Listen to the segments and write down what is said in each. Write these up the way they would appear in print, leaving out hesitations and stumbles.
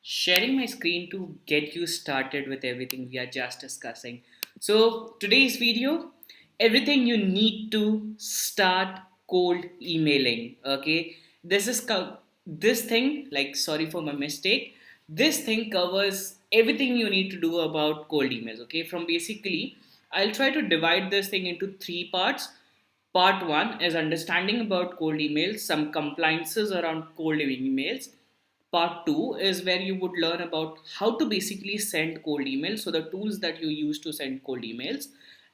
sharing my screen to get you started with everything we are just discussing. So, today's video, everything you need to start cold emailing. Okay, this thing, like, sorry for my mistake. This thing covers everything you need to do about cold emails. Okay, from basically, I'll try to divide this thing into three parts. Part one is understanding about cold emails, some compliances around cold emails. Part two is where you would learn about how to basically send cold emails, so the tools that you use to send cold emails.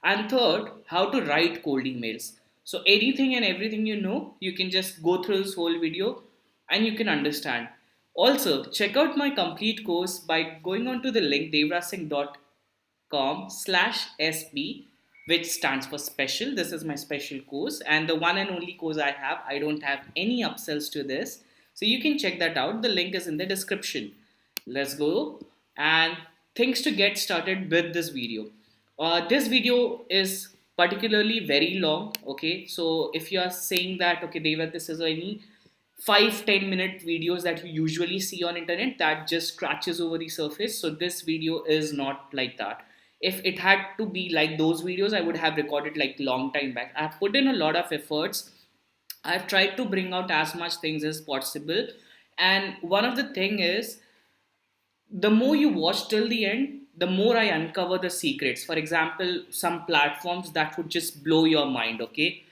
And third, how to write cold emails. So anything and everything you can just go through this whole video and you can understand. Also, check out my complete course by going on to the link devratsingh.com/sb, which stands for special. This is my special course and the one and only course I have. I don't have any upsells to this, so you can check that out. The link is in the description. Let's go. And things to get started with this video. This video is particularly very long. Okay, so if you are saying that, okay, Devrat, this is any 5-10 minute videos that you usually see on internet, that just scratches over the surface. So this video is not like that. If it had to be like those videos, I would have recorded like long time back. I've put in a lot of efforts. I've tried to bring out as much things as possible. And one of the thing is, the more you watch till the end, the more I uncover the secrets. For example, some platforms that would just blow your mind, okay?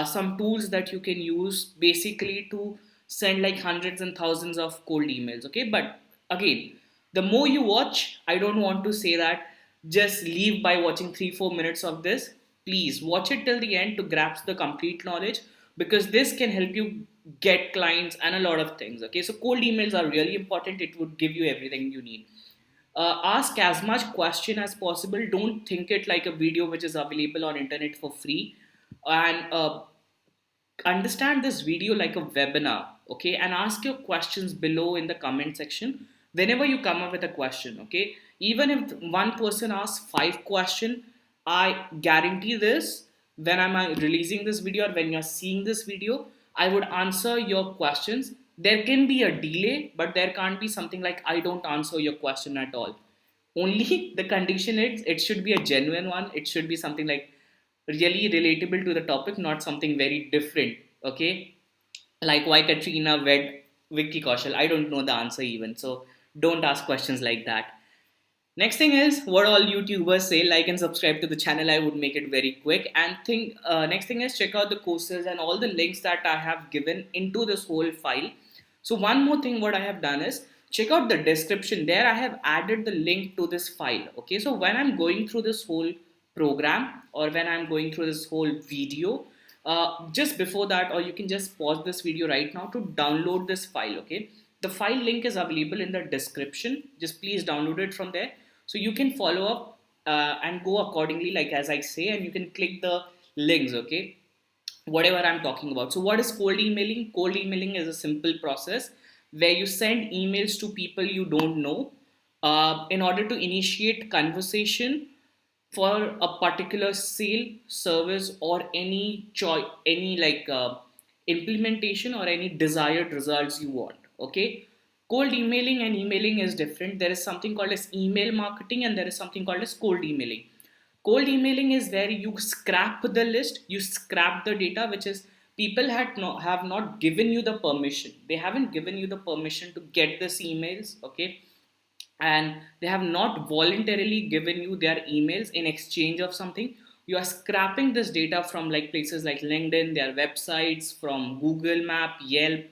Some tools that you can use basically to send like hundreds and thousands of cold emails, okay? But again, the more you watch, I don't want to say that just leave by watching 3-4 minutes of this. Please watch it till the end to grasp the complete knowledge, because this can help you get clients and a lot of things. Okay, so cold emails are really important. It would give you everything you need. Ask as much question as possible. Don't think it like a video which is available on internet for free. And understand this video like a webinar. Okay, and ask your questions below in the comment section whenever you come up with a question. Okay, even if one person asks 5 questions, I guarantee this, when I'm releasing this video or when you're seeing this video, I would answer your questions. There can be a delay, but there can't be something like I don't answer your question at all. Only the condition is it should be a genuine one. It should be something like really relatable to the topic, not something very different. Okay, like why Katrina wed Vicky Kaushal. I don't know the answer even, so don't ask questions like that. Next thing is what all YouTubers say. Like and subscribe to the channel. I would make it very quick. And next thing is check out the courses and all the links that I have given into this whole file. So one more thing, what I have done is check out the description. There I have added the link to this file. Okay, so when I'm going through this whole program or when I'm going through this whole video, just before that, or you can just pause this video right now to download this file. Okay, the file link is available in the description. Just please download it from there, so you can follow up and go accordingly, like as I say, and you can click the links. Okay, whatever I'm talking about. So what is cold emailing? Cold emailing is a simple process where you send emails to people you don't know in order to initiate conversation for a particular sale, service, or any choice, any implementation or any desired results you want. Okay, cold emailing and emailing is different. There is something called as email marketing and there is something called as cold emailing. Cold emailing is where you scrap the list, you scrap the data, which is people have not given you the permission. They haven't given you the permission to get this emails, okay? And they have not voluntarily given you their emails in exchange of something. You are scrapping this data from like places like LinkedIn, their websites, from Google Map, Yelp,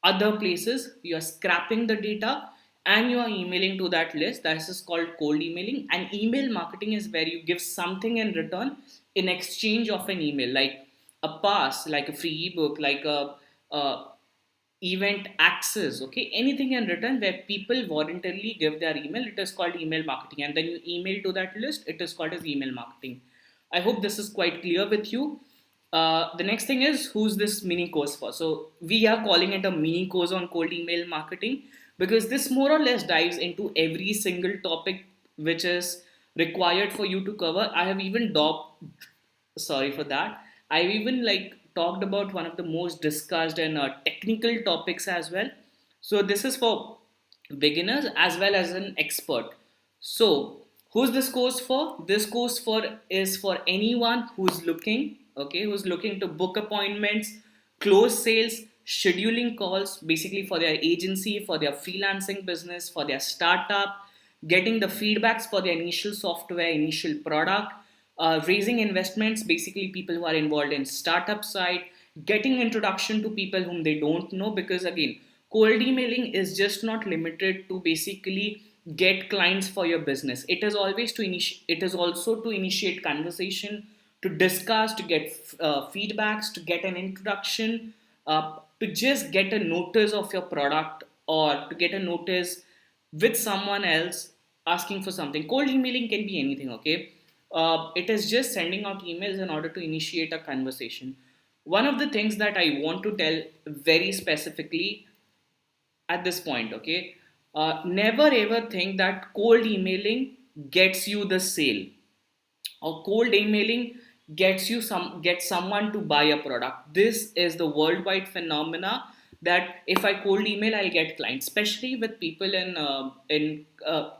other places. You are scrapping the data and you are emailing to that list. That is called cold emailing. And email marketing is where you give something in return in exchange of an email, like a pass, like a free ebook, like a event access. Okay, anything in return where people voluntarily give their email, it is called email marketing. And then you email to that list, it is called as email marketing. I hope this is quite clear with you. The next thing is, who's this mini course for? So we are calling it a mini course on cold email marketing because this more or less dives into every single topic which is required for you to cover. I have even sorry for that. I've even like talked about one of the most discussed and technical topics as well. So this is for beginners as well as an expert. So, who's this course for? This course for is for anyone who's looking, okay, who's looking to book appointments, close sales, scheduling calls, basically for their agency, for their freelancing business, for their startup, getting the feedbacks for their initial software, initial product, raising investments, basically people who are involved in startup side, getting introduction to people whom they don't know, because again, cold emailing is just not limited to basically get clients for your business. It is always to it is also to initiate conversation, to discuss, to get feedbacks, to get an introduction, to just get a notice of your product, or to get a notice with someone else asking for something. Cold emailing can be anything, okay? It is just sending out emails in order to initiate a conversation. One of the things that I want to tell very specifically at this point, okay? Never ever think that cold emailing gets you the sale, or cold emailing gets someone to buy a product. This is the worldwide phenomena, that if I cold email, I'll get clients, especially with people in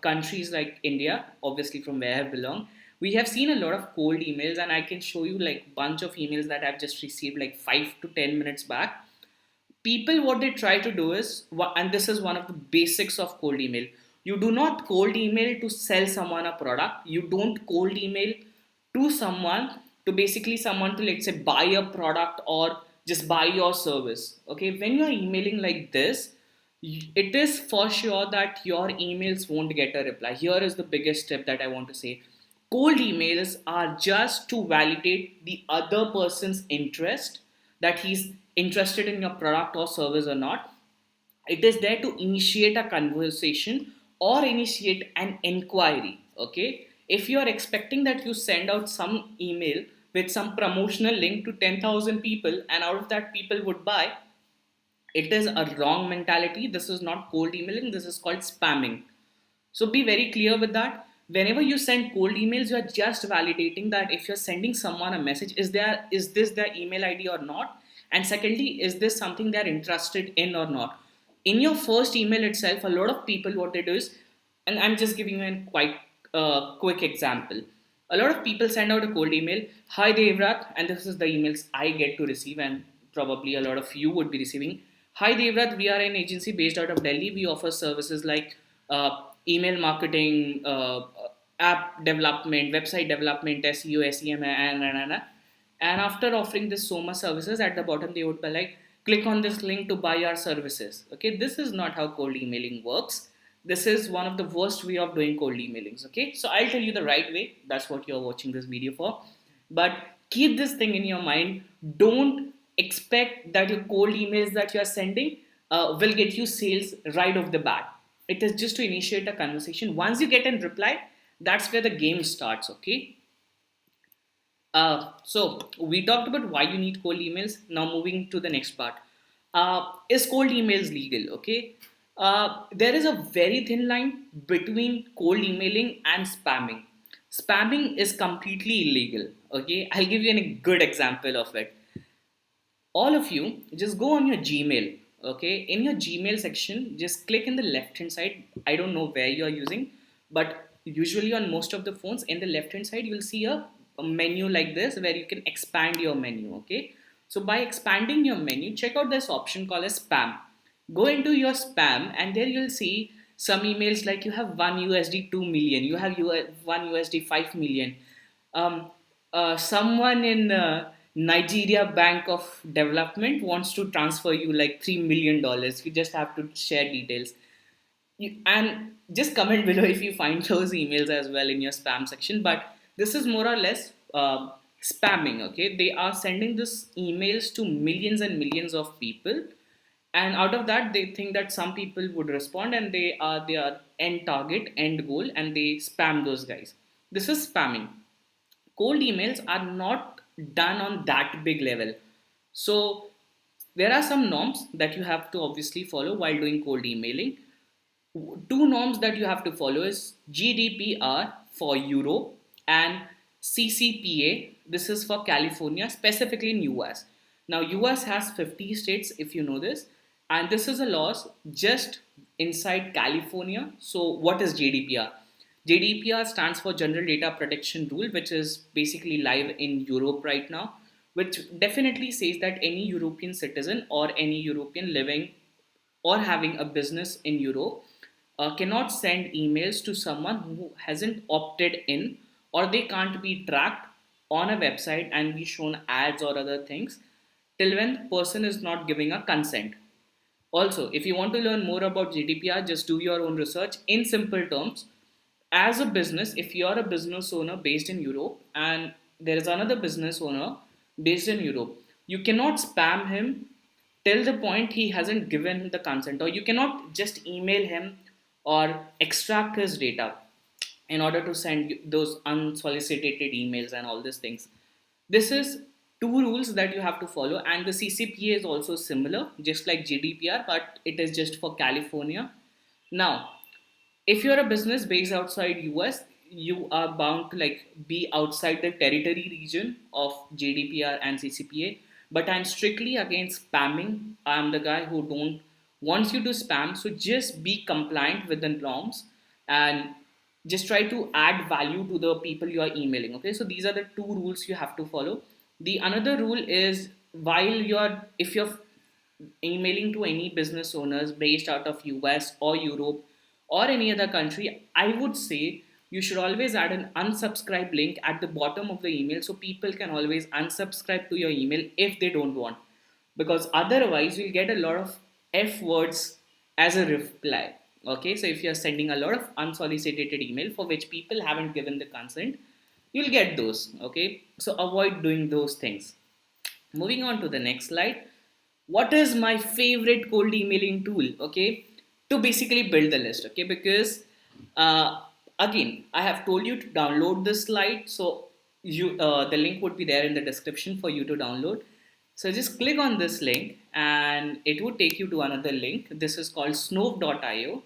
countries like India, obviously from where I belong. We have seen a lot of cold emails, and I can show you like bunch of emails that I've just received like 5 to 10 minutes back. People, what they try to do is, and this is one of the basics of cold email, you do not cold email to sell someone a product. You don't cold email to someone, to basically someone to, let's say, buy a product or just buy your service. Okay, when you're emailing like this, it is for sure that your emails won't get a reply. Here is the biggest tip that I want to say: cold emails are just to validate the other person's interest, that he's interested in your product or service or not. It is there to initiate a conversation or initiate an inquiry. Okay, if you are expecting that you send out some email with some promotional link to 10,000 people and out of that people would buy, it is a wrong mentality. This is not cold emailing, this is called spamming. So be very clear with that. Whenever you send cold emails, you are just validating that if you're sending someone a message, is this their email ID or not? And secondly, is this something they're interested in or not? In your first email itself, a lot of people, what they do is, and I'm just giving you a quite quick example. A lot of people send out a cold email, "Hi Devvrat," and this is the emails I get to receive, and probably a lot of you would be receiving. "Hi Devvrat, we are an agency based out of Delhi. We offer services like email marketing, app development, website development, SEO, SEM, and after offering this so much services, at the bottom they would be like, click on this link to buy our services." Okay, this is not how cold emailing works. This is one of the worst way of doing cold emailings. Okay, so I'll tell you the right way. That's what you're watching this video for. But keep this thing in your mind. Don't expect that your cold emails that you're sending will get you sales right off the bat. It is just to initiate a conversation. Once you get a reply, that's where the game starts. Okay, so we talked about why you need cold emails. Now moving to the next part. Is cold emails legal? Okay. There is a very thin line between cold emailing and spamming. Spamming is completely illegal. Okay. I'll give you a good example of it. All of you just go on your Gmail. Okay, in your Gmail section, just click in the left hand side. I don't know where you are using, but usually on most of the phones, in the left hand side, you will see a menu like this where you can expand your menu. Okay, so by expanding your menu, check out this option called as spam. Go into your spam, and there you'll see some emails like, you have one USD 2 million, you have one USD 5 million. Someone in Nigeria Bank of Development wants to transfer you like $3 million. You just have to share details. And just comment below if you find those emails as well in your spam section. But this is more or less spamming. Okay, they are sending this emails to millions and millions of people, and out of that, they think that some people would respond, and they are their end target, end goal, and they spam those guys. This is spamming. Cold emails are not done on that big level. So there are some norms that you have to obviously follow while doing cold emailing. Two norms that you have to follow is GDPR for Europe and CCPA. This is for California, specifically in US. Now US has 50 states, if you know this, and this is a laws just inside California. So what is GDPR? GDPR stands for General Data Protection Rule, which is basically live in Europe right now, which definitely says that any European citizen or any European living or having a business in Europe cannot send emails to someone who hasn't opted in, or they can't be tracked on a website and be shown ads or other things till when the person is not giving a consent. Also, if you want to learn more about GDPR, just do your own research. In simple terms, as a business, if you're a business owner based in Europe and there is another business owner based in Europe, you cannot spam him till the point he hasn't given the consent, or you cannot just email him or extract his data in order to send those unsolicited emails and all these things. This is two rules that you have to follow, and the CCPA is also similar, just like GDPR, but it is just for California. Now, if you're a business based outside US, you are bound to like be outside the territory region of GDPR and CCPA. But I'm strictly against spamming. I'm the guy who don't wants you to spam. So just be compliant with the norms and just try to add value to the people you are emailing. Okay, so these are the two rules you have to follow. The another rule is, while you're if you're emailing to any business owners based out of US or Europe or any other country, I would say you should always add an unsubscribe link at the bottom of the email so people can always unsubscribe to your email if they don't want. Because otherwise, you'll get a lot of F words as a reply. Okay, so if you're sending a lot of unsolicited email for which people haven't given the consent, you'll get those. Okay, so avoid doing those things. Moving on to the next slide. What is my favorite cold emailing tool? Okay, to basically build the list. Okay, because uh, again, I have told you to download this slide, so you the link would be there in the description for you to download. So just click on this link, and it would take you to another link. This is called snove.io.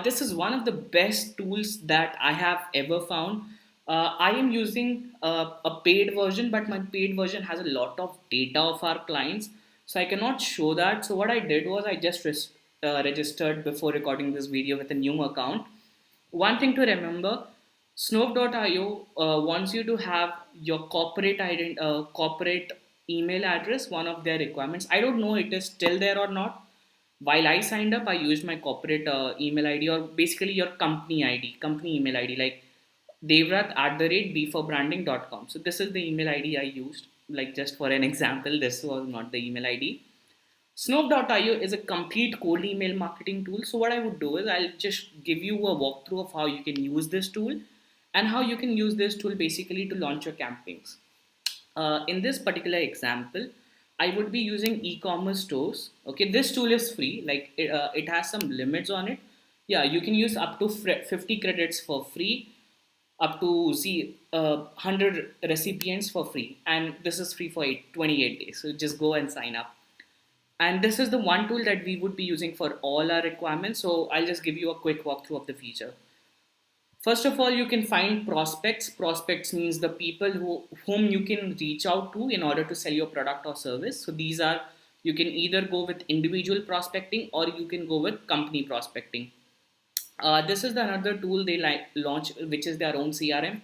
This is one of the best tools that I have ever found. I am using a paid version, but my paid version has a lot of data of our clients, so I cannot show that. So what I did was I just registered before recording this video with a new account. One thing to remember, Snove.io wants you to have your corporate email address, one of their requirements. I don't know it is still there or not. While I signed up, I used my corporate email ID, or basically your company ID, company email ID, like Devvrat at the rate b4branding.com. So this is the email ID I used, like just for an example. This was not the email ID. Snove.io is a complete cold email marketing tool. So what I would do is I'll just give you a walkthrough of how you can use this tool and how you can use this tool basically to launch your campaigns. In this particular example, I would be using e-commerce stores. Okay, this tool is free. Like it has some limits on it. Yeah, you can use up to 50 credits for free, up to 100 recipients for free, and this is free for 28 days. So just go and sign up. And this is the one tool that we would be using for all our requirements. So I'll just give you a quick walkthrough of the feature. First of all, you can find prospects. Prospects means the people whom you can reach out to in order to sell your product or service. So these are, you can either go with individual prospecting or you can go with company prospecting. This is the another tool they like launch, which is their own CRM.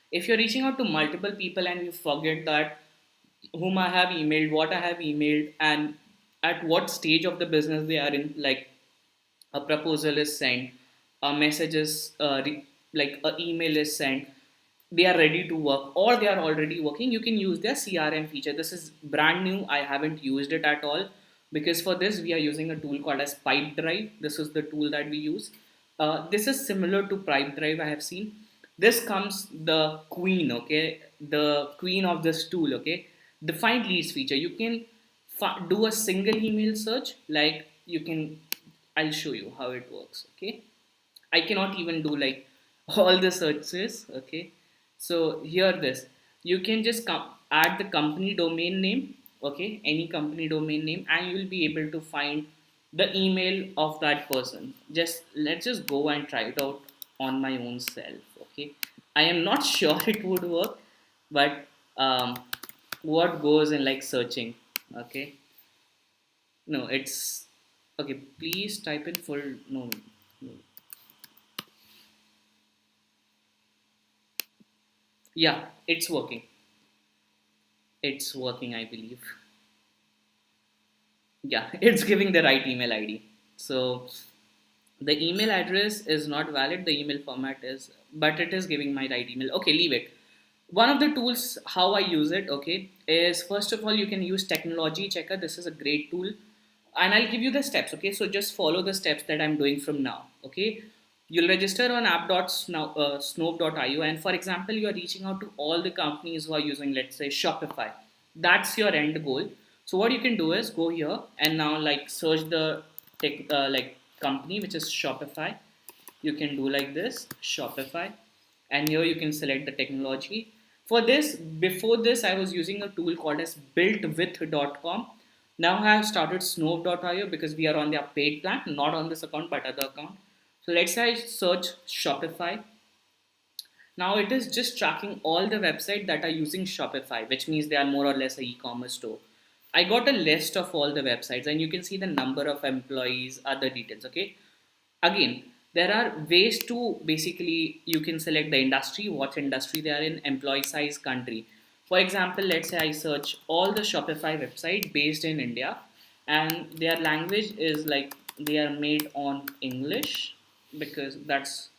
If you're reaching out to multiple people and you forget that whom I have emailed, what I have emailed, and at what stage of the business they are in, like a proposal is sent, a message is like a email is sent, they are ready to work or they are already working, you can use their CRM feature. This is brand new. I haven't used it at all, because for this we are using a tool called as Pipedrive. This is the tool that we use. This is similar to Pipedrive, I have seen. This comes the queen, okay, the queen of this tool, okay, the find leads feature. You can do a single email search, like you can, I'll show you how it works. Okay, I cannot even do like all the searches. Okay, so here this, you can just add the company domain name. Okay, any company domain name, and you will be able to find the email of that person. Just let's just go and try it out on my own self. Okay, I am not sure it would work, but what goes in like searching. Okay, no, it's Okay, please type in full. No, no. Yeah, it's working. It's working, I believe. Yeah, it's giving the right email ID. So the email address is not valid, the email format is, but it is giving my right email. Okay, leave it. One of the tools, how I use it, okay, is first of all, you can use technology checker. This is a great tool. And I'll give you the steps, okay? So just follow the steps that I'm doing from now, okay? You'll register on app.snow.io, and for example, you are reaching out to all the companies who are using, let's say, Shopify. That's your end goal. So what you can do is go here and now like search the tech like company which is Shopify. You can do like this, Shopify, and here you can select the technology. For this, before this, I was using a tool called as builtwith.com. Now I have started snow.io because we are on their paid plan, not on this account but other account. So let's say I search Shopify. Now it is just tracking all the websites that are using Shopify, which means they are more or less a e-commerce store. I got a list of all the websites and you can see the number of employees, other details, okay? Again, there are ways to basically you can select the industry, what industry they are in, employee size, country. For example, let's say I search all the Shopify website based in India and their language is like they are made on English because that's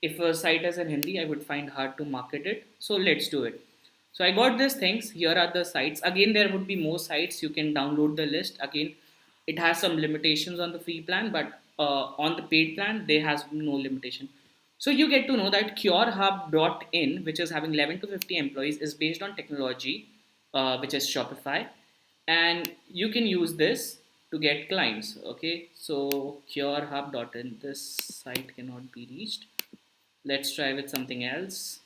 if a site is in Hindi, I would find hard to market it. So let's do it. So I got these things. Here are the sites. Again, there would be more sites. You can download the list. Again, it has some limitations on the free plan, but on the paid plan, there has no limitation. So you get to know that CureHub.in, which is having 11 to 50 employees, is based on technology, which is Shopify, and you can use this to get clients. Okay, so CureHub.in, this site cannot be reached. Let's try with something else.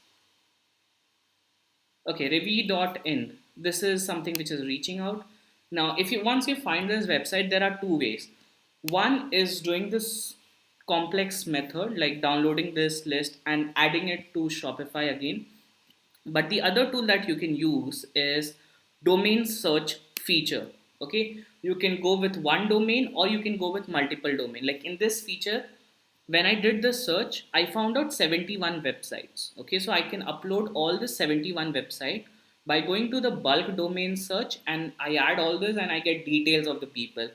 Okay, Revi.in. This is something which is reaching out. Now, if you once you find this website, there are two ways. One is doing this complex method, like downloading this list and adding it to Shopify again. But the other tool that you can use is domain search feature. Okay, you can go with one domain or you can go with multiple domain. Like in this feature, when I did the search, I found out 71 websites. Okay, so I can upload all the 71 website by going to the bulk domain search and I add all this and I get details of the people.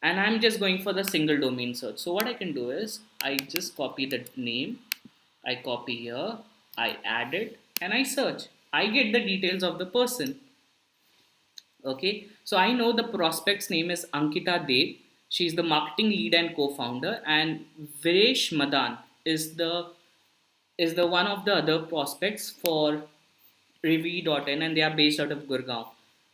And I'm just going for the single domain search. So what I can do is I just copy the name, I copy here, I add it and I search. I get the details of the person. Okay, so I know the prospect's name is Ankita Dev. She's the marketing lead and co-founder, and Viresh Madan is the one of the other prospects for Revi.in, and they are based out of Gurgaon.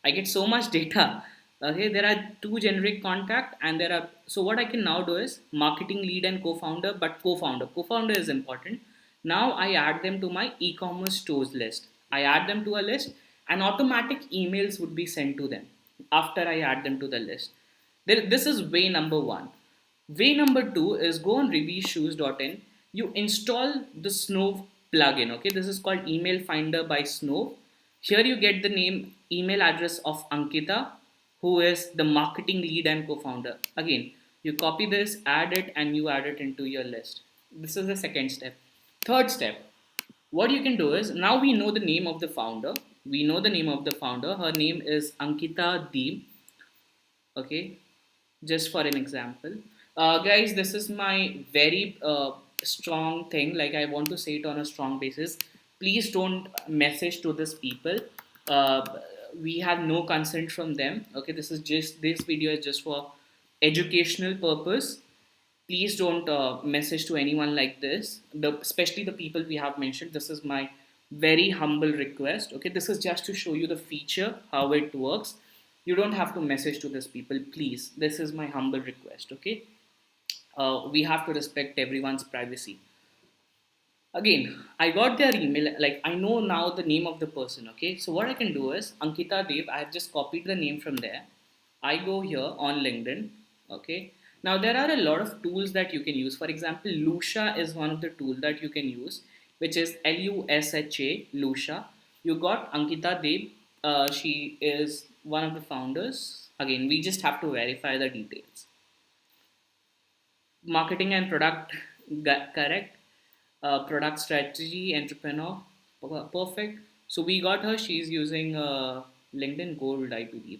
I get so much data. Okay, there are two generic contact, and there are so what I can now do is marketing lead and co-founder, but co-founder is important. Now I add them to my e-commerce stores list. I add them to a list, and automatic emails would be sent to them after I add them to the list. This is way number one. Way number two is go on reviews.shoes.in. You install the Snow plugin. Okay, this is called Email Finder by Snow. Here you get the name, email address of Ankita, who is the marketing lead and co-founder. Again, you copy this, add it, and you add it into your list. This is the second step. Third step, what you can do is now we know the name of the founder. We know the name of the founder. Her name is Ankita Deep. Okay, just for an example, guys, this is my very strong thing, like I want to say it on a strong basis. Please don't message to this people. uh, we have no consent from them. Okay, this video is just for educational purpose. Please don't message to anyone like this, especially the people we have mentioned. This is my very humble request. Okay, this is just to show you the feature, how it works. You don't have to message to these people, please. This is my humble request. Okay, we have to respect everyone's privacy. Again, I got their email, like I know now the name of the person. Okay, so what I can do is Ankita Dev, I have just copied the name from there. I go here on LinkedIn. Okay, now there are a lot of tools that you can use. For example, Lusha is one of the tool that you can use, which is Lusha, Lusha. You got Ankita Dev. She is one of the founders. Again, we just have to verify the details. marketing and product, correct. Product strategy, entrepreneur, perfect. So we got her. She's using LinkedIn Gold, I believe.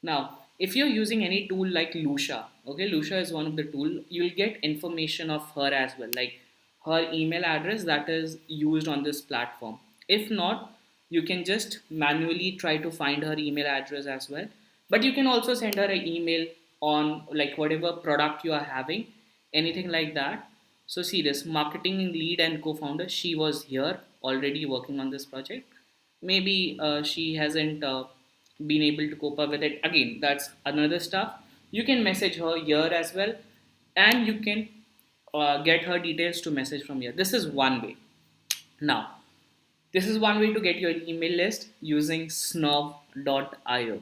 Now, if you're using any tool like Lucia, okay, Lucia is one of the tool. You'll get information of her as well, like her email address that is used on this platform. If not, you can just manually try to find her email address as well. But you can also send her an email on like whatever product you are having, anything like that. So see this marketing lead and co-founder, she was here already working on this project. Maybe she hasn't been able to cope up with it. Again, that's another stuff. You can message her here as well, and you can get her details to message from here. This is one way. Now, this is one way to get your email list using snov.io.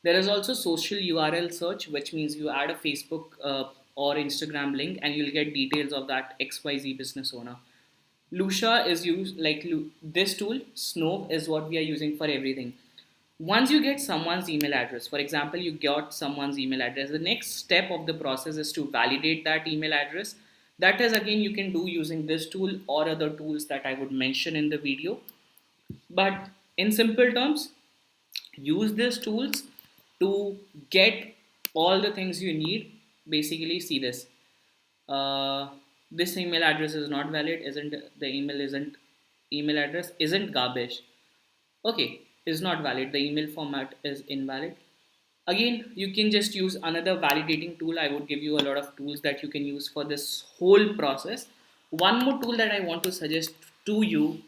There is also social URL search, which means you add a Facebook or Instagram link and you'll get details of that XYZ business owner. Lucia is used like this tool, Snov is what we are using for everything. Once you get someone's email address, for example, you got someone's email address, the next step of the process is to validate that email address. That is again you can do using this tool or other tools that I would mention in the video. But in simple terms, use these tools to get all the things you need. Basically, see this. Uh, this email address is not valid. Isn't the email address isn't garbage? Okay, is not valid. The email format is invalid. Again, you can just use another validating tool. I would give you a lot of tools that you can use for this whole process. One more tool that I want to suggest to you,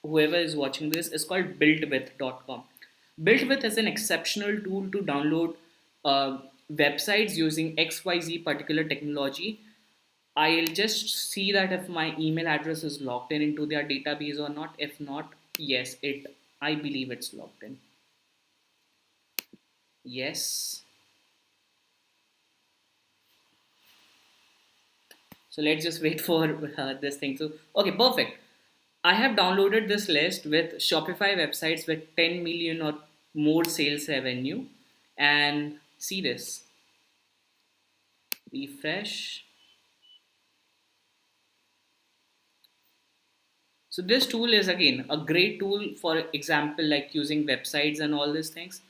whoever is watching this, is called builtwith.com. Builtwith is an exceptional tool to download websites using XYZ particular technology. I'll just see that if my email address is logged in into their database or not. If not, yes, I believe it's logged in. Yes. So let's just wait for this thing. So, okay, perfect. I have downloaded this list with Shopify websites with 10 million or more sales revenue. And see this. Refresh. So this tool is again a great tool for example, like using websites and all these things.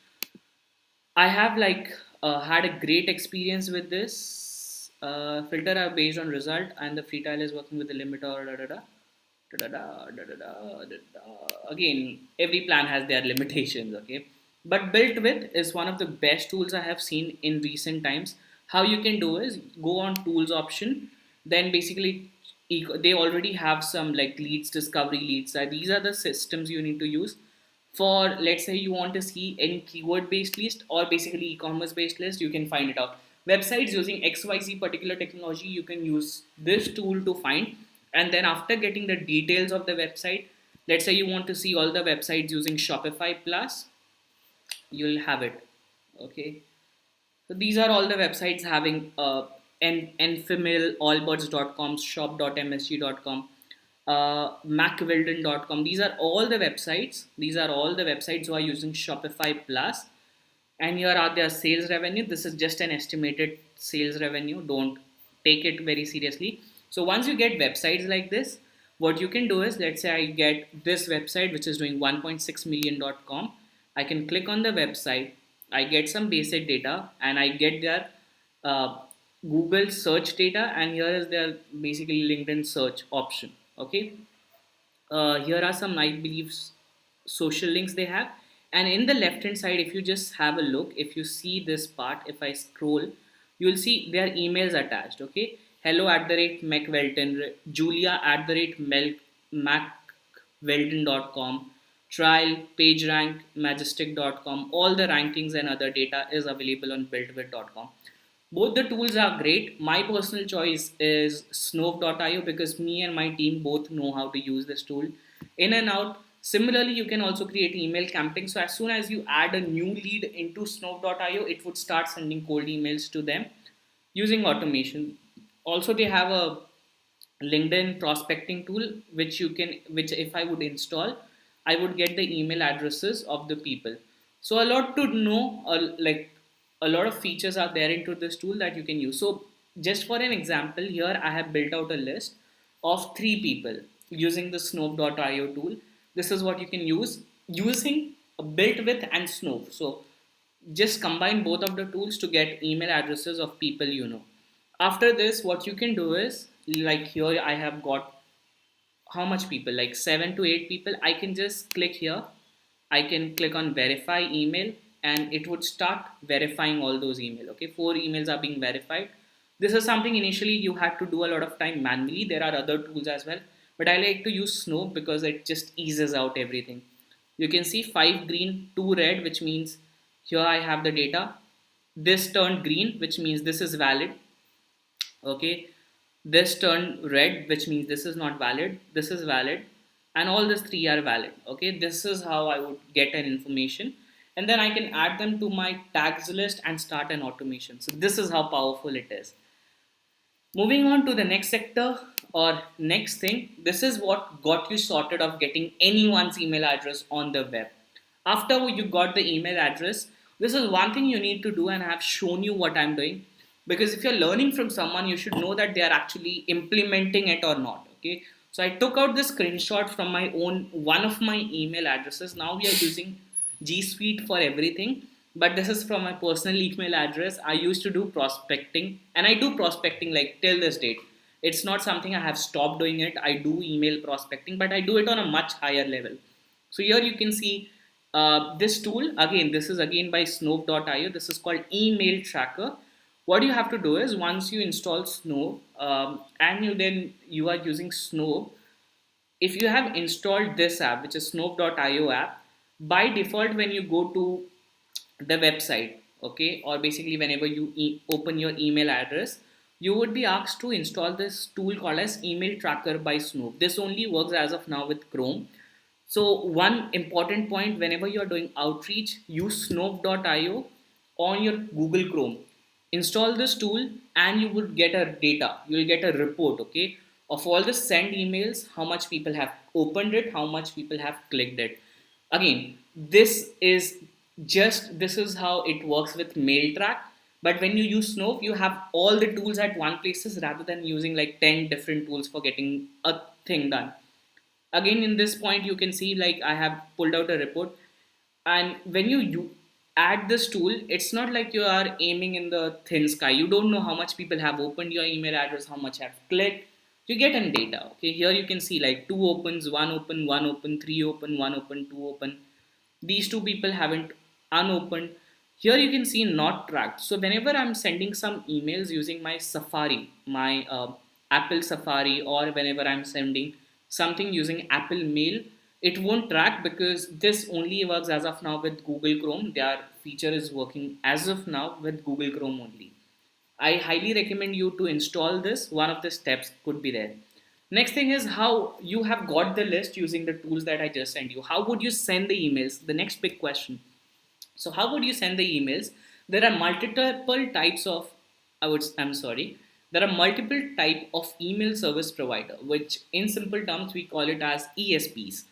I have like had a great experience with this. Filter are based on result, and the free trial is working with the limiter. Da, da, da, da, da, da, da, da, da, da. Again, every plan has their limitations. Okay, but built with is one of the best tools I have seen in recent times. How you can do is go on tools option, then basically they already have some like leads discovery leads. These are the systems you need to use for, let's say you want to see any keyword based list or basically e-commerce based list. You can find it out. Websites using XYZ particular technology, you can use this tool to find. And then after getting the details of the website, let's say you want to see all the websites using Shopify Plus, you'll have it. Okay, so these are all the websites having enfamil, allbirds.com, shop.msg.com, macwilden.com. These are all the websites. These are all the websites who are using Shopify Plus. And here are their sales revenue. This is just an estimated sales revenue. Don't take it very seriously. So once you get websites like this, what you can do is, let's say I get this website which is doing 1.6 million.com. I can click on the website. I get some basic data and I get their uh, Google search data, and here is their basically LinkedIn search option. Okay, here are some, I believe, social links they have. And in the left hand side, if you just have a look, if you see this part, if I scroll, you'll see their emails attached. Okay, hello at the rate macwelton, julia at the rate macwelton.com, trial, pagerank, majestic.com. All the rankings and other data is available on builtwith.com. Both the tools are great. My personal choice is snove.io because me and my team both know how to use this tool in and out. Similarly, you can also create email campaign. So as soon as you add a new lead into snove.io, it would start sending cold emails to them using automation. Also, they have a LinkedIn prospecting tool, which if I would install, I would get the email addresses of the people. So a lot to know, like a lot of features are there into this tool that you can use. So just for an example, here I have built out a list of 3 people using the Snove.io tool. This is what you can use using built with and Snove. So just combine both of the tools to get email addresses of people you know. After this, what you can do is, like here I have got how much people, like 7 to 8 people. I can just click here, I can click on verify email, and it would start verifying all those email. Okay, 4 emails are being verified. This is something initially you had to do a lot of time manually. There are other tools as well, but I like to use Snow because it just eases out everything. You can see 5 green 2 red, which means here I have the data. This turned green, which means this is valid. Okay, this turned red, which means this is not valid, this is valid, and all these 3 are valid. Okay, this is how I would get an information, and then I can add them to my tags list and start an automation. So this is how powerful it is. Moving on to the next sector or next thing, this is what got you sorted of getting anyone's email address on the web. After you got the email address, this is one thing you need to do, and I have shown you what I'm doing. Because if you're learning from someone, you should know that they are actually implementing it or not. Okay, so I took out this screenshot from my own one of my email addresses. Now we are using G Suite for everything, but this is from my personal email address. I used to do prospecting, and I do prospecting like till this date. It's not something I have stopped doing it. I do email prospecting, but I do it on a much higher level. So here you can see this tool. Again, this is again by Snove.io. This is called email tracker. What you have to do is, once you install Snow, and you are using Snow, if you have installed this app, which is Snove.io app, by default when you go to the website, okay, or basically whenever you open your email address, you would be asked to install this tool called as email tracker by Snow. This only works as of now with Chrome. So one important point, whenever you're doing outreach, use Snove.io on your Google Chrome. Install this tool and you would get a data. You will get a report, okay, of all the sent emails, how much people have opened it, how much people have clicked it. Again, this is how it works with MailTrack. But when you use Snow, you have all the tools at one places rather than using like 10 different tools for getting a thing done. Again, in this point you can see like I have pulled out a report, and when you add this tool, it's not like you are aiming in the thin sky. You don't know how much people have opened your email address, how much have clicked. You get in data. Okay, here you can see like 2 opens, 1 open, 1 open, 3 open, 1 open, 2 open. These 2 people haven't unopened. Here you can see not tracked. So whenever I'm sending some emails using my Safari, my Apple Safari, or whenever I'm sending something using Apple Mail, it won't track because this only works as of now with Google Chrome. Their feature is working as of now with Google Chrome only. I highly recommend you to install this. One of the steps could be there. Next thing is how you have got the list using the tools that I just sent you. How would you send the emails? The next big question. So how would you send the emails? There are multiple types of, I'm sorry, there are multiple type of email service provider, which in simple terms we call it as ESPs.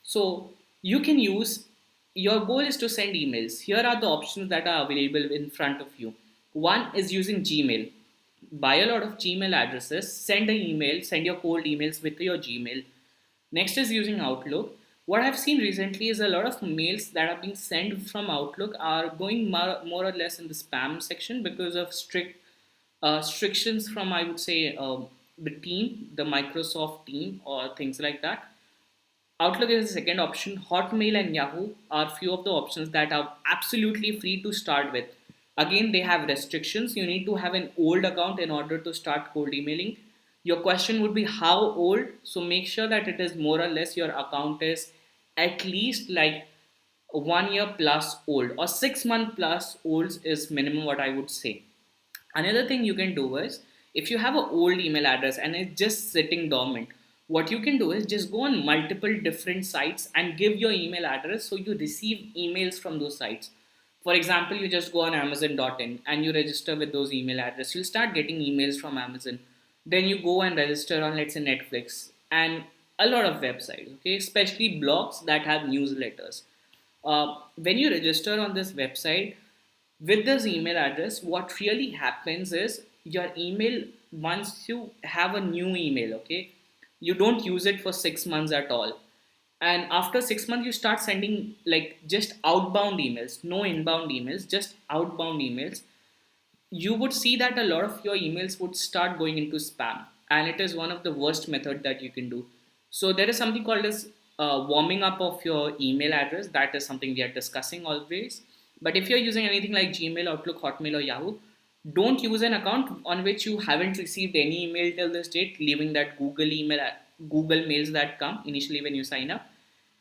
So you can use, your goal is to send emails. Here are the options that are available in front of you. One is using Gmail. Buy a lot of Gmail addresses, send an email, send your cold emails with your Gmail. Next is using Outlook. What I've seen recently is a lot of mails that are being sent from Outlook are going more or less in the spam section because of strict restrictions from, I would say, the team, the Microsoft team, or things like that. Outlook is the second option. Hotmail and Yahoo are few of the options that are absolutely free to start with. Again, they have restrictions. You need to have an old account in order to start cold emailing. Your question would be how old? So make sure that it is more or less your account is at least like 1 year plus old, or 6 month plus old is minimum what I would say. Another thing you can do is, if you have an old email address and it's just sitting dormant, what you can do is just go on multiple different sites and give your email address so you receive emails from those sites. For example, you just go on Amazon.in and you register with those email address. You'll start getting emails from Amazon. Then you go and register on, let's say, Netflix and a lot of websites, okay, especially blogs that have newsletters. When you register on this website with this email address, what really happens is your email, once you have a new email, okay, you don't use it for 6 months at all. And after 6 months, you start sending like just outbound emails, no inbound emails, just outbound emails. You would see that a lot of your emails would start going into spam, and it is one of the worst method that you can do. So there is something called as warming up of your email address. That is something we are discussing always. But if you're using anything like Gmail, Outlook, Hotmail, or Yahoo, don't use an account on which you haven't received any email till this date, leaving that Google mails that come initially when you sign up.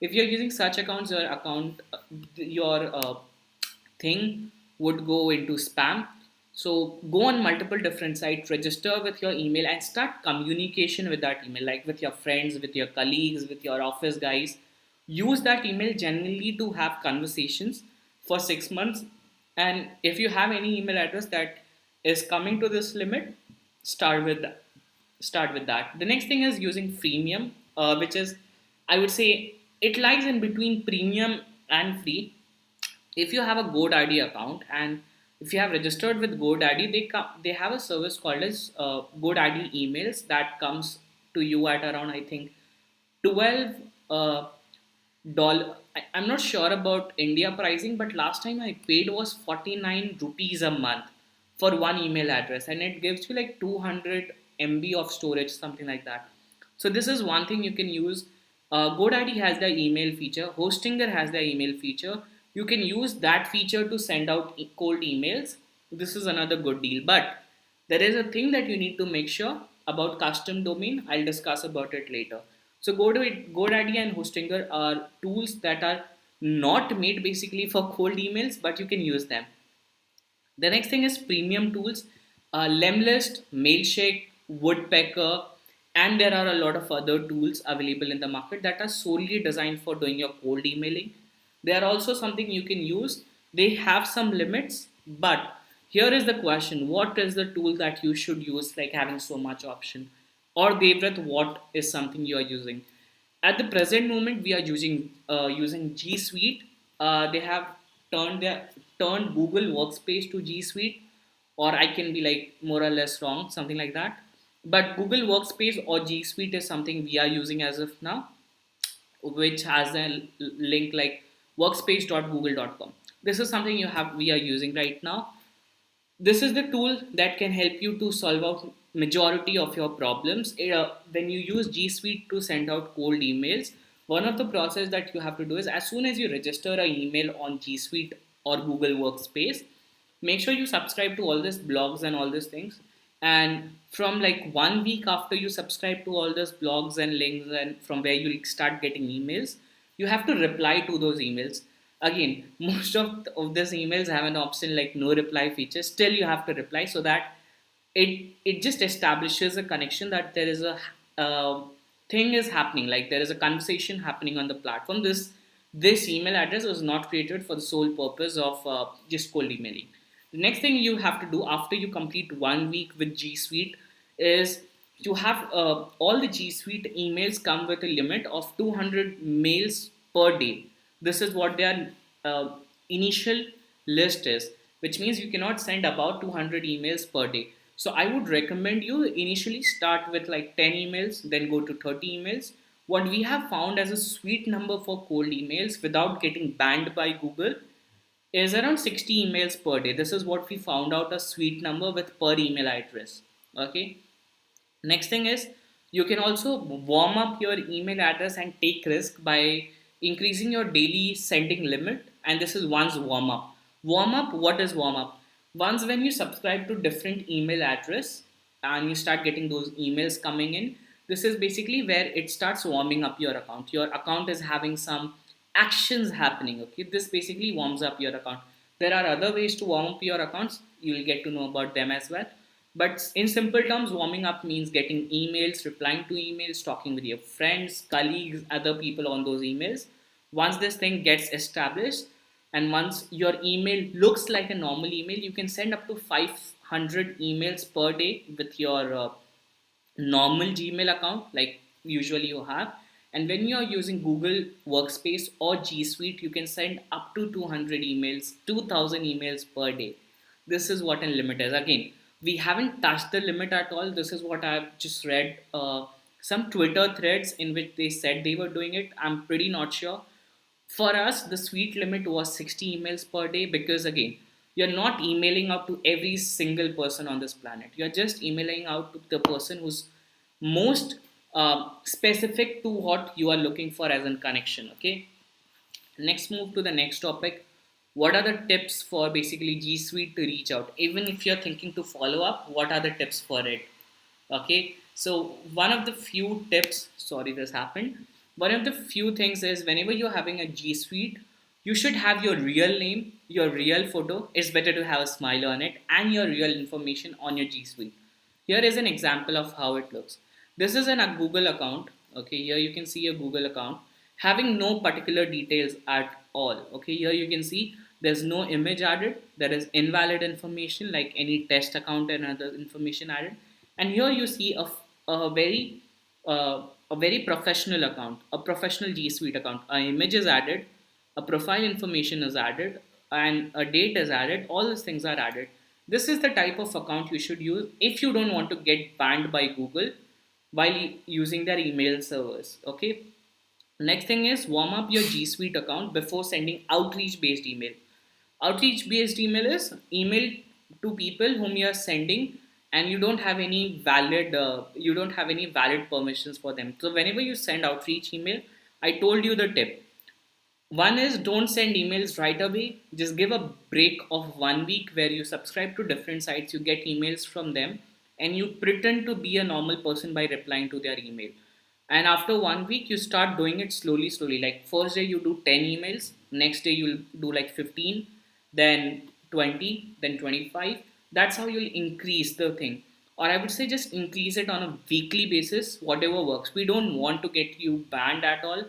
If you're using such accounts, your thing would go into spam. So go on multiple different sites, register with your email, and start communication with that email, like with your friends, with your colleagues, with your office guys. Use that email generally to have conversations for 6 months. And if you have any email address that is coming to this limit, start with that. Start with that. The next thing is using freemium, which is, I would say, it lies in between premium and free. If you have a GoDaddy account, and if you have registered with GoDaddy, they have a service called as GoDaddy emails that comes to you at around, I think, 12 dollar. I'm not sure about India pricing, but last time I paid was 49 rupees a month for one email address, and it gives you like 200 MB of storage, something like that. So this is one thing you can use. GoDaddy has the email feature. Hostinger has the email feature. You can use that feature to send out cold emails. This is another good deal. But there is a thing that you need to make sure about custom domain. I'll discuss about it later. So GoDaddy and Hostinger are tools that are not made basically for cold emails, but you can use them. The next thing is premium tools, Lemlist, Mailshake, Woodpecker, and there are a lot of other tools available in the market that are solely designed for doing your cold emailing. They are also something you can use. They have some limits, but here is the question: what is the tool that you should use, like having so much option? Or Devvrat, what is something you are using? At the present moment, we are using G Suite. They have turned Google Workspace to G Suite, or I can be like more or less wrong, something like that. But Google Workspace or G Suite is something we are using as of now, which has a link like workspace.google.com. This is something you have we are using right now. This is the tool that can help you to solve out majority of your problems. When you use G Suite to send out cold emails, one of the process that you have to do is, as soon as you register an email on G Suite or Google Workspace, make sure you subscribe to all these blogs and all these things. And from like 1 week after you subscribe to all these blogs and links, and from where you'll start getting emails, you have to reply to those emails. Again, most of these emails have an option like no reply feature. Still you have to reply, so that it just establishes a connection that there is a uh, thing is happening, like there is a conversation happening on the platform. This email address was not created for the sole purpose of just cold emailing. The next thing you have to do after you complete 1 week with G Suite is you have all the G Suite emails come with a limit of 200 mails per day. This is what their initial list is, which means you cannot send about 200 emails per day. So I would recommend you initially start with like 10 emails, then go to 30 emails. What we have found as a sweet number for cold emails without getting banned by Google is around 60 emails per day. This is what we found out, a sweet number with per email address. Okay. Next thing is, you can also warm up your email address and take risk by increasing your daily sending limit. And this is one's warm up. Warm up, what is warm up? Once when you subscribe to different email address and you start getting those emails coming in, this is basically where it starts warming up your account. Your account is having some actions happening. Okay, this basically warms up your account. There are other ways to warm up your accounts. You will get to know about them as well. But in simple terms, warming up means getting emails, replying to emails, talking with your friends, colleagues, other people on those emails. Once this thing gets established, and once your email looks like a normal email, you can send up to 500 emails per day with your normal Gmail account, like usually you have. And when you are using Google Workspace or G Suite, you can send up to 200 emails, 2000 emails per day. This is what a limit is. Again, We haven't touched the limit at all. This is what I've just read. Some Twitter threads in which they said they were doing it. I'm pretty not sure. For us, the sweet limit was 60 emails per day because, again, you're not emailing out to every single person on this planet. You're just emailing out to the person who's most specific to what you are looking for as a connection. Okay. Next, move to the next topic. What are the tips for basically G Suite to reach out? Even if you're thinking to follow up, what are the tips for it? Okay, so one of the few tips, sorry, this happened. One of the few things is whenever you're having a G Suite, you should have your real name, your real photo. It's better to have a smile on it, and your real information on your G Suite. Here is an example of how it looks. This is a Google account. Okay, here you can see a Google account having no particular details at all. Okay, here you can see there's no image added. There is invalid information like any test account and other information added. And here you see a very a very professional account, a professional G Suite account. An image is added, a profile information is added, and a date is added. All these things are added. This is the type of account you should use if you don't want to get banned by Google while using their email servers. Okay. Next thing is warm up your G Suite account before sending outreach based email. Outreach based email is email to people whom you are sending and you don't have any valid permissions for them. So whenever you send outreach email, I told you the tip. One is don't send emails right away. Just give a break of 1 week where you subscribe to different sites, you get emails from them, and you pretend to be a normal person by replying to their email. And after 1 week, you start doing it slowly, slowly. Like first day you do 10 emails, next day you'll do like 15, then 20, then 25. That's how you'll increase the thing. Or I would say just increase it on a weekly basis, whatever works. We don't want to get you banned at all.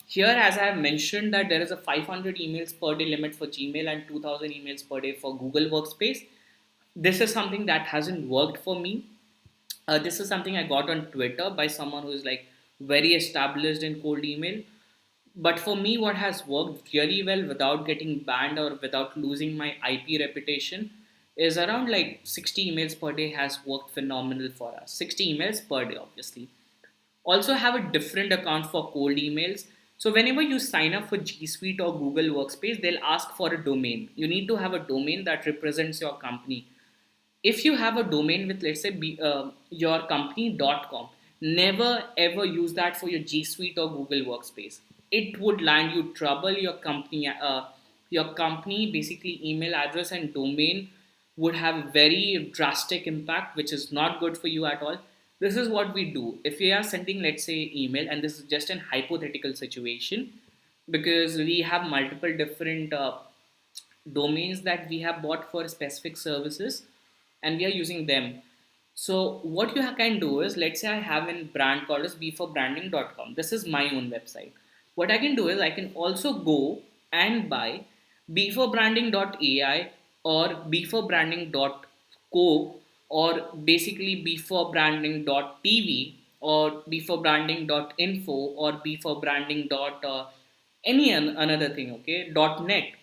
Here, as I have mentioned, that there is a 500 emails per day limit for Gmail and 2000 emails per day for Google Workspace. This is something that hasn't worked for me. This is something I got on Twitter by someone who is like very established in cold email. But for me, what has worked really well without getting banned or without losing my IP reputation is around like 60 emails per day has worked phenomenal for us. 60 emails per day, obviously. Also have a different account for cold emails. So whenever you sign up for G Suite or Google Workspace, they'll ask for a domain. You need to have a domain that represents your company. If you have a domain with, let's say, your company.com, never ever use that for your G Suite or Google Workspace. It would land you trouble. Your company basically email address and domain would have very drastic impact, which is not good for you at all. This is what we do. If we are sending, let's say, email, and this is just an hypothetical situation, because we have multiple different domains that we have bought for specific services and we are using them. So what you can do is, let's say I have a brand called as beforbranding.com. This is my own website. What I can do is I can also go and buy beforbranding.ai or beforbranding.co or basically beforbranding.tv or beforbranding.info or beforbranding. Any another thing, okay, .net,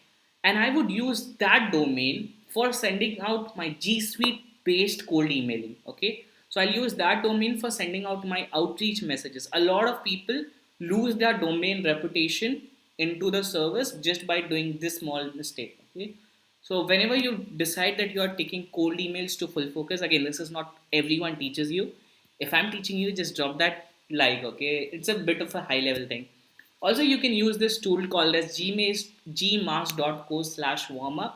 and I would use that domain for sending out my G Suite based cold emailing. Okay, so I'll use that domain for sending out my outreach messages. A lot of people lose their domain reputation into the service just by doing this small mistake. Okay, so whenever you decide that you are taking cold emails to full focus, again, this is not everyone teaches you. If I'm teaching you, just drop that like. Okay, it's a bit of a high level thing. Also, you can use this tool called as gmask.co/warmup.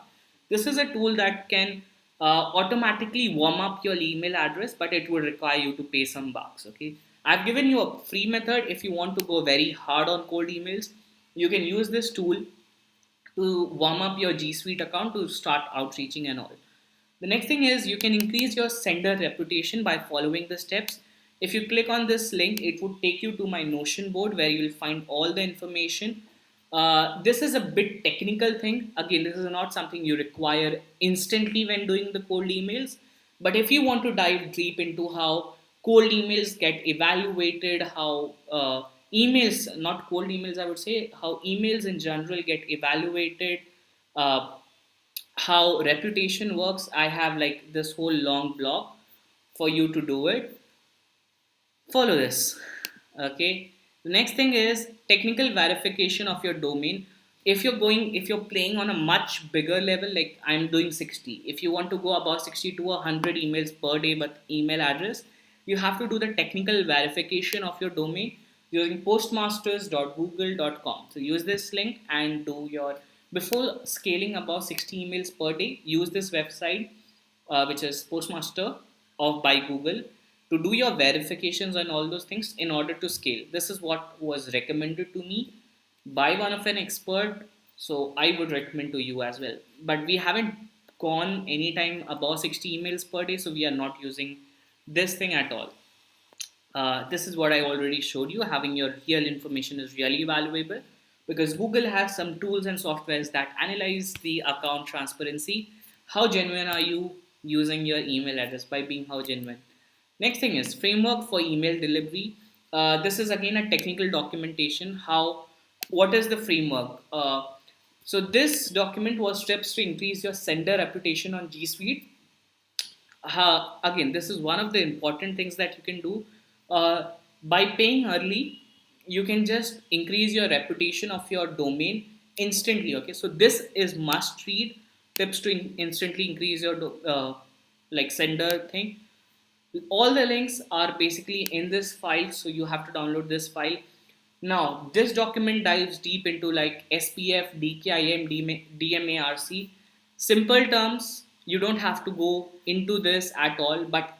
This is a tool that can automatically warm up your email address, but it will require you to pay some bucks. Okay, I've given you a free method. If you want to go very hard on cold emails, you can use this tool to warm up your G Suite account to start outreaching and all. The next thing is you can increase your sender reputation by following the steps. If you click on this link, it would take you to my Notion board where you will find all the information. This is a bit technical thing. Again, this is not something you require instantly when doing the cold emails. But if you want to dive deep into how cold emails get evaluated, how emails, not cold emails, I would say, how emails in general get evaluated, uh, how reputation works, I have like this whole long blog for you to do it. Follow this. Okay. The next thing is technical verification of your domain. If you're playing on a much bigger level, like I'm doing 60, if you want to go about 60 to 100 emails per day, but email address, you have to do the technical verification of your domain using postmasters.google.com. So use this link and do your, before scaling above 60 emails per day, use this website, which is Postmaster of by Google, to do your verifications and all those things in order to scale. This is what was recommended to me by one of an expert, so I would recommend to you as well. But we haven't gone anytime above 60 emails per day, so we are not using this thing at all. This is what I already showed you. Having your real information is really valuable because Google has some tools and softwares that analyze the account transparency. How genuine are you using your email address by being how genuine? Next thing is framework for email delivery. This is again a technical documentation. What is the framework? So this document was steps to increase your sender reputation on G Suite. Again, this is one of the important things that you can do. By paying early, you can just increase your reputation of your domain instantly. Okay, so this is must read tips to instantly increase your like sender thing. All the links are basically in this file, so you have to download this file. Now this document dives deep into like SPF, DKIM, DMARC, simple terms. You don't have to go into this at all, but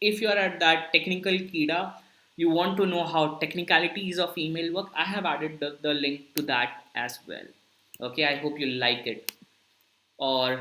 if you're at that technical kida, you want to know how technicalities of email work, I have added the link to that as well. Okay, I hope you like it, or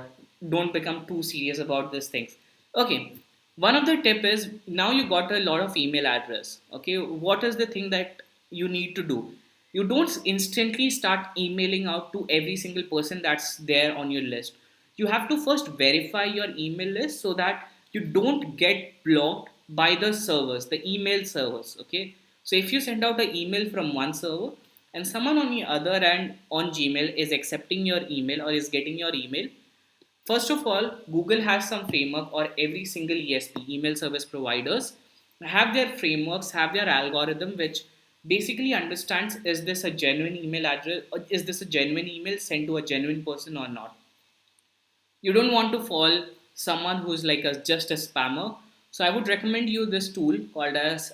don't become too serious about these things. Okay, one of the tip is, now you got a lot of email address. Okay, what is the thing that you need to do? You don't instantly start emailing out to every single person that's there on your list. You have to first verify your email list so that you don't get blocked by the servers, the email servers. Okay, so if you send out an email from one server and someone on the other end on Gmail is accepting your email or is getting your email, first of all, Google has some framework, or every single ESP, email service providers, have their frameworks, have their algorithm, which basically understands, is this a genuine email address, or is this a genuine email sent to a genuine person or not. You don't want to fall someone who's like just a spammer. So I would recommend you this tool called as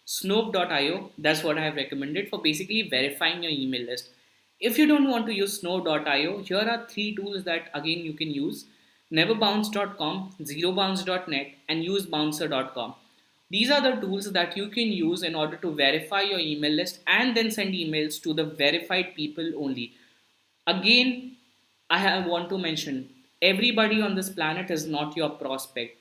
snope.io. That's what I have recommended for basically verifying your email list. If you don't want to use snow.io, here are three tools that again you can use: neverbounce.com, zerobounce.net, and usebouncer.com. These are the tools that you can use in order to verify your email list and then send emails to the verified people only. Again, want to mention, everybody on this planet is not your prospect.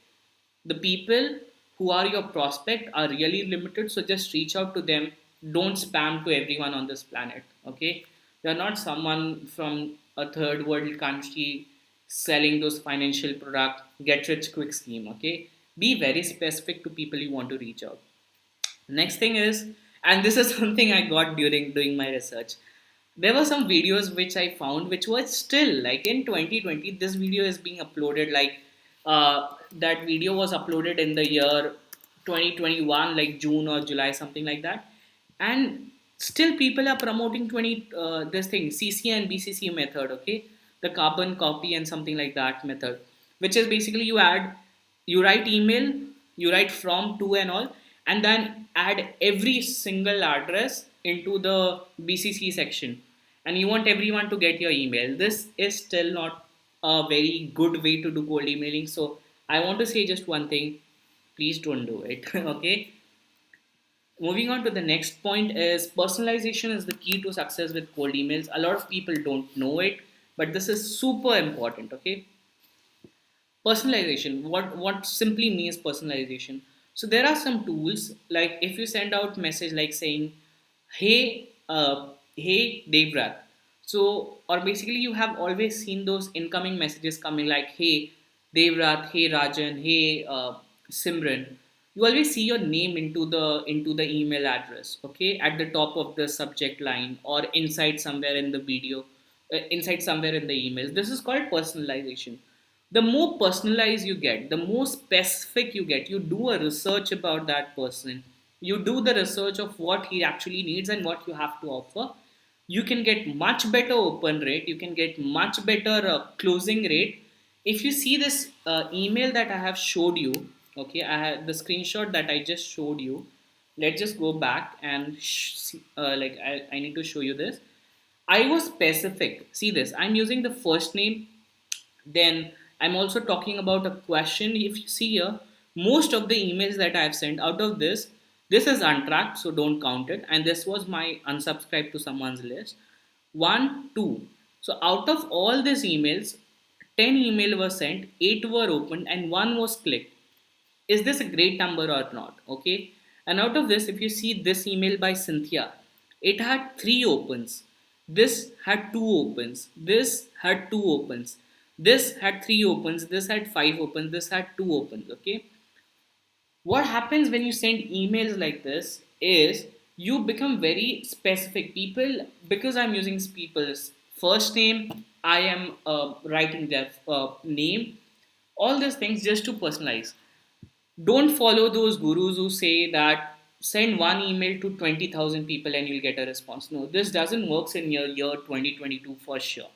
The people who are your prospect are really limited, so just reach out to them. Don't spam to everyone on this planet. Okay, you're not someone from a third world country selling those financial product get rich quick scheme. Okay, be very specific to people you want to reach out. Next thing is, and this is something I got during doing my research, there were some videos which I found which was still like in 2020. This video is being uploaded like that video was uploaded in the year 2021, like June or July, something like that, and still people are promoting 20 this thing CC and BCC method. Okay, the carbon copy and something like that method, which is basically you write email, you write from to and all, and then add every single address into the BCC section, and you want everyone to get your email. This is still not a very good way to do cold emailing. So I want to say just one thing: please don't do it. Okay. Moving on to the next point is personalization is the key to success with cold emails. A lot of people don't know it, but this is super important. Okay, personalization, what simply means personalization. So there are some tools, like if you send out message like saying, hey hey Devvrat, so, or basically you have always seen those incoming messages coming like, hey Devvrat, hey Rajan, hey Simran. You always see your name into the email address, okay, at the top of the subject line or inside somewhere in the video. inside somewhere in the emails. This is called personalization. The more personalized you get, the more specific you get. You do a research about that person. You do the research of what he actually needs and what you have to offer. You can get much better open rate. You can get much better closing rate. If you see this email that I have showed you, okay, I have the screenshot that I just showed you. Let's just go back and I need to show you this. I was specific. See this. I'm using the first name. Then I'm also talking about a question. If you see here, most of the emails that I've sent out of this is untracked, so don't count it. And this was my unsubscribe to someone's list. One, two. So out of all these emails, 10 email were sent, 8 were opened, and one was clicked. Is this a great number or not? Okay. And out of this, if you see this email by Cynthia, it had 3 opens. This had 2 opens. This had 2 opens. This had 3 opens. This had 5 opens. This had 2 opens. Okay. What happens when you send emails like this is you become very specific. People, because I'm using people's first name, I am writing their name, all these things just to personalize. Don't follow those gurus who say that send one email to 20,000 people and you'll get a response. No, this doesn't work in your year 2022 for sure.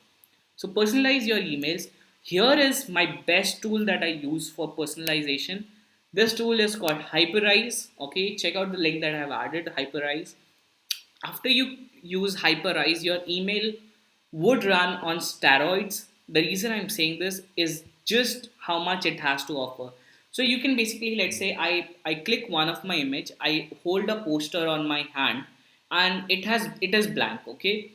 So personalize your emails. Here is my best tool that I use for personalization. This tool is called Hyperize. Okay, check out the link that I have added, Hyperize. After you use Hyperize, your email would run on steroids. The reason I'm saying this is just how much it has to offer. So you can basically, let's say I click one of my image, I hold a poster on my hand, and it is blank. Okay.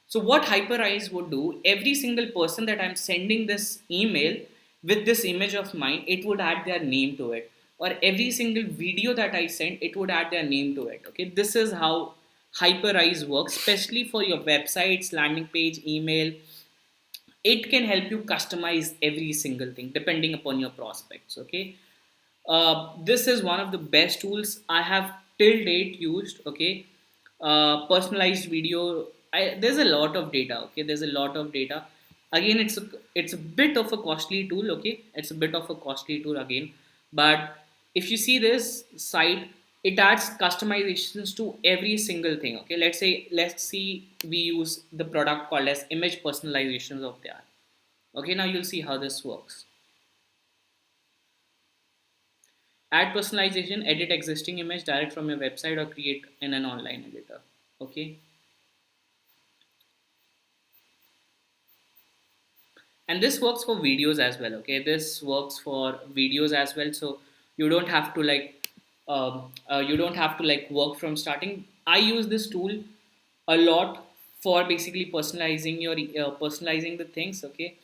So what Hyperize would do, every single person that I'm sending this email with this image of mine, it would add their name to it. Or every single video that I send, it would add their name to it. Okay, this is how Hyperize works, especially for your websites, landing page, email. It can help you customize every single thing depending upon your prospects. Okay, this is one of the best tools I have till date used. Okay, personalized video. There's a lot of data. Okay, there's a lot of data. Again, it's a bit of a costly tool. Okay, it's a bit of a costly tool again, but if you see this site, it adds customizations to every single thing. Okay, let's see we use the product called as image personalizations of there. Okay, now you'll see how this works. Add personalization, edit existing image direct from your website or create in an online editor. Okay, and this works for videos as well. Okay, this works for videos as well, so you don't have to you don't have to like work from starting. I use this tool a lot for basically personalizing the things. Okay,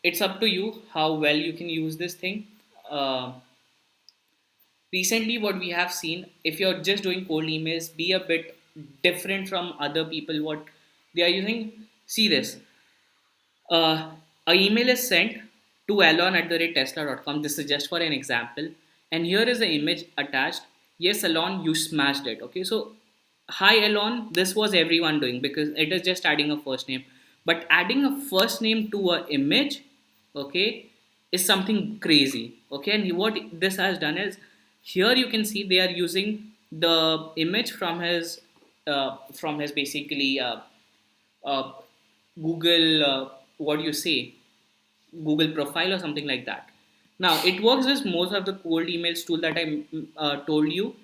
it's up to you how well you can use this thing. uh, Recently what we have seen, if you're just doing cold emails, be a bit different from other people what they are using. See this, a email is sent to alon@tesla.com. This is just for an example. And here is the image attached. Yes, Alon, you smashed it. Okay, so hi, Alon. This was everyone doing because it is just adding a first name. But adding a first name to a image, okay, is something crazy. Okay, and what this has done is here you can see they are using the image from his basically uh, Google, what do you say, Google profile or something like that. Now it works with most of the cold emails tool that I told you.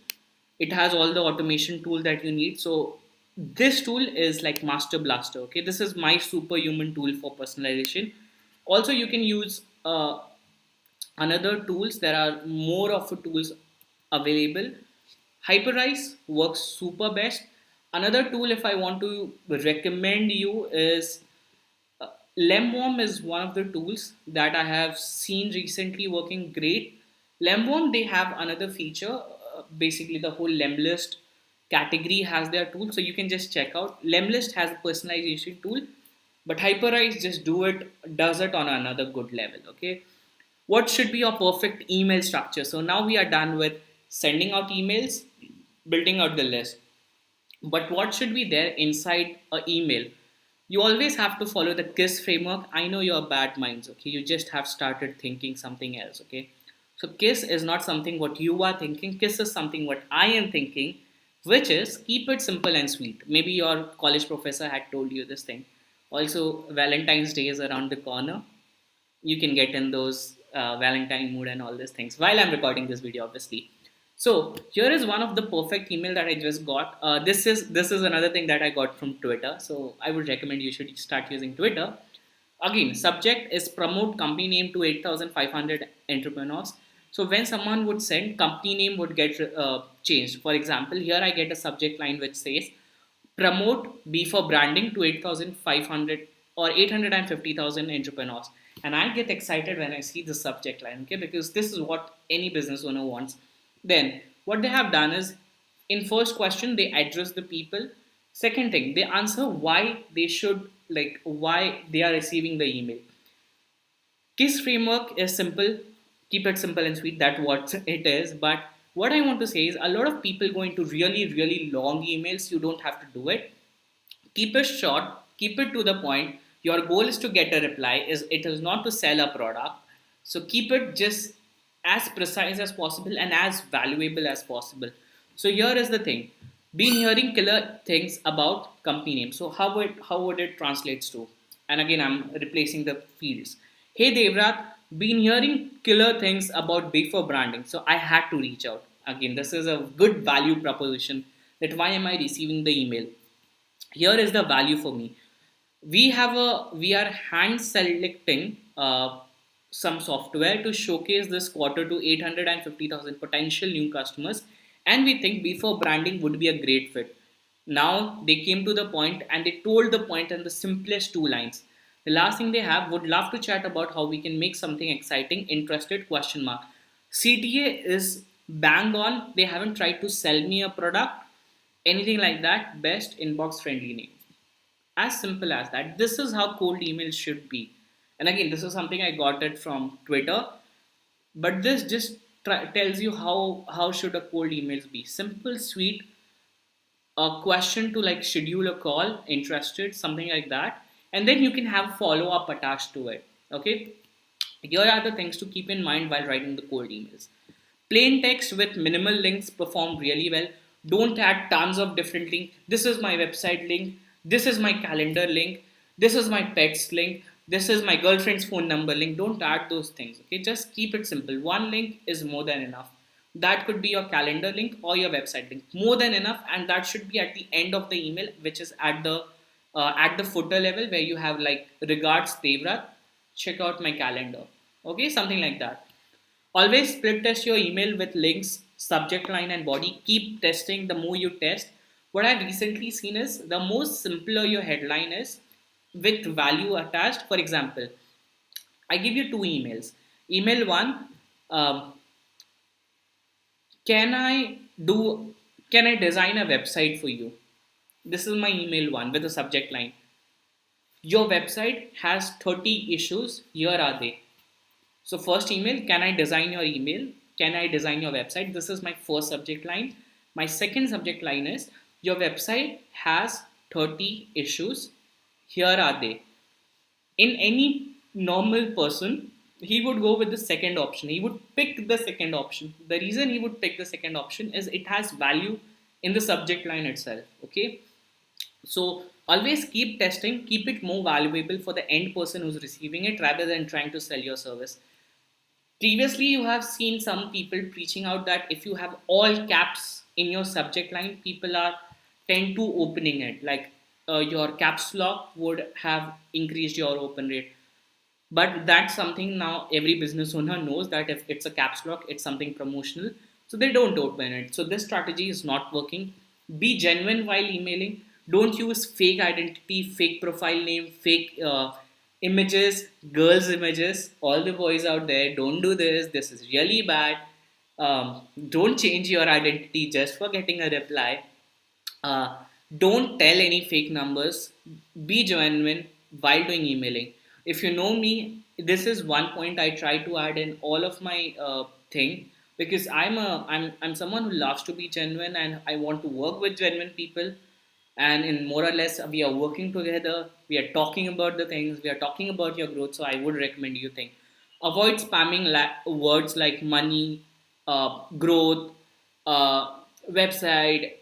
It has all the automation tool that you need. So this tool is like master blaster. Okay, this is my superhuman tool for personalization. Also, you can use another tools. There are more of tools available. Hyperize works super best. Another tool, if I want to recommend you, is Lemworm is one of the tools that I have seen recently working great. Lemworm, they have another feature. Basically, the whole Lemlist category has their tool, so you can just check out. Lemlist has a personalization tool, but Hyperize just does it on another good level. Okay, what should be your perfect email structure? So now we are done with sending out emails, building out the list. But what should be there inside an email? You always have to follow the KISS framework. I know you're bad minds, okay? You just have started thinking something else, okay? So KISS is not something what you are thinking. KISS is something what I am thinking, which is keep it simple and sweet. Maybe your college professor had told you this thing. Also, Valentine's Day is around the corner. You can get in those Valentine mood and all these things while I'm recording this video, obviously. So here is one of the perfect email that I just got. This is another thing that I got from Twitter. So I would recommend you should start using Twitter. Again, subject is promote company name to 8,500 entrepreneurs. So when someone would send, company name would get changed. For example, here I get a subject line which says promote B for branding to 8,500 or 850,000 entrepreneurs. And I get excited when I see the subject line, okay, because this is what any business owner wants. Then what they have done is, in first question they address the people. Second thing, they answer why they should, like why they are receiving the email. KISS framework is simple, keep it simple and sweet. That's what it is. But what I want to say is, a lot of people go into really, really long emails. You don't have to do it. Keep it short, keep it to the point. Your goal is to get a reply. Is it is not to sell a product. So keep it just as precise as possible and as valuable as possible. So here is the thing. Been hearing killer things about company name. So how would it translates to? And again, I'm replacing the fields. Hey Devvrat, been hearing killer things about before branding. So I had to reach out. Again, this is a good value proposition. That why am I receiving the email? Here is the value for me. We are hand selecting some software to showcase this quarter to 850,000 potential new customers, and we think before branding would be a great fit. Now they came to the point and they told the point in the simplest two lines. The last thing they have, would love to chat about how we can make something exciting. Interested? Question mark. CTA is bang on. They haven't tried to sell me a product, anything like that. Best inbox friendly name. As simple as that. This is how cold emails should be. And again, this is something I got it from Twitter. But this just tells you how should a cold emails be. Simple, sweet, a question to like schedule a call, interested, something like that. And then you can have follow up attached to it. Okay. Here are the things to keep in mind while writing the cold emails. Plain text with minimal links perform really well. Don't add tons of different links. This is my website link. This is my calendar link. This is my pets link. This is my girlfriend's phone number link. Don't add those things. Okay, just keep it simple. One link is more than enough. That could be your calendar link or your website link. More than enough, and that should be at the end of the email, which is at the footer level where you have like regards Devrat. Check out my calendar. Okay, something like that. Always split test your email with links, subject line, and body. Keep testing. The more you test, what I've recently seen is the more simpler your headline is with value attached. For example, I give you two emails. Email one, um, can I do? Can I design a website for you? This is my email one with a subject line. Your website has 30 issues. Here are they. So first email, can I design your email? Can I design your website? This is my first subject line. My second subject line is, your website has 30 issues. Here are they. In any normal person, he would go with the second option. He would pick the second option. The reason he would pick the second option is it has value in the subject line itself. Okay. So always keep testing, keep it more valuable for the end person who's receiving it rather than trying to sell your service. Previously, you have seen some people preaching out that if you have all caps in your subject line, people are tend to opening it. Like your caps lock would have increased your open rate. But that's something now every business owner knows that if it's a caps lock, it's something promotional. So they don't open it. So this strategy is not working. Be genuine while emailing. Don't use fake identity, fake profile name, fake images, girls' images. All the boys out there, don't do this. This is really bad. Don't change your identity just for getting a reply. uh, don't tell any fake numbers. Be genuine while doing emailing. If you know me, this is one point I try to add in all of my thing, because I'm someone who loves to be genuine and I want to work with genuine people. and in more or less we are working together, we are talking about the things, we are talking about your growth. So I would recommend you think, avoid spamming words like money, growth, website,